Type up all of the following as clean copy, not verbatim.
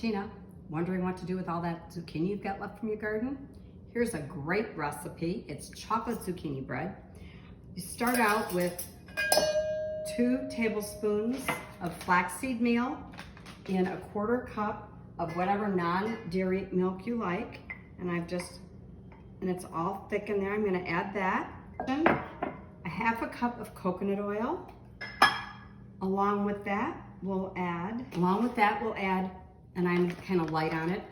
Gina, wondering what to do with all that zucchini you've got left from your garden? Here's a great recipe. It's chocolate zucchini bread. You start out with 2 tablespoons of flaxseed meal in a 1/4 cup of whatever non-dairy milk you like. And it's all thick in there. I'm gonna add that. Then a 1/2 cup of coconut oil. Along with that, we'll add, and I'm kind of light on it,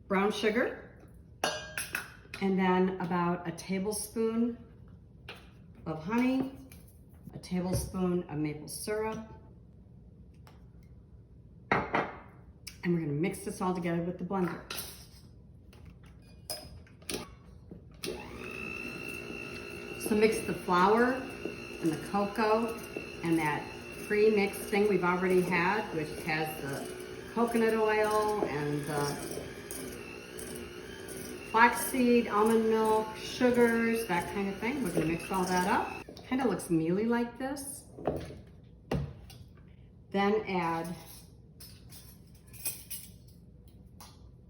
brown sugar, and then about a tablespoon of honey, a tablespoon of maple syrup, and we're gonna mix this all together with the blender. So mix the flour and the cocoa and that pre-mixed thing we've already had, which has the coconut oil and the flaxseed, almond milk, sugars, that kind of thing. We're gonna mix all that up. Kind of looks mealy like this. Then add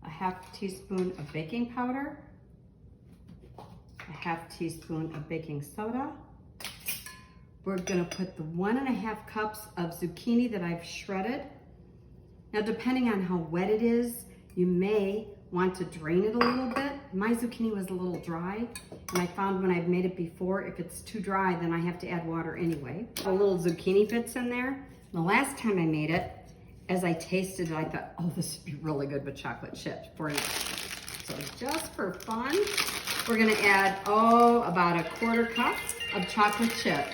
a 1/2 teaspoon of baking powder, a 1/2 teaspoon of baking soda. We're gonna put the 1.5 cups of zucchini that I've shredded. Now, depending on how wet it is, you may want to drain it a little bit. My zucchini was a little dry, and I found when I've made it before, if it's too dry, then I have to add water anyway. A little zucchini bits in there. The last time I made it, as I tasted it, I thought, oh, this would be really good with chocolate chips for you. So just for fun, we're gonna add, about a 1/4 cup of chocolate chip.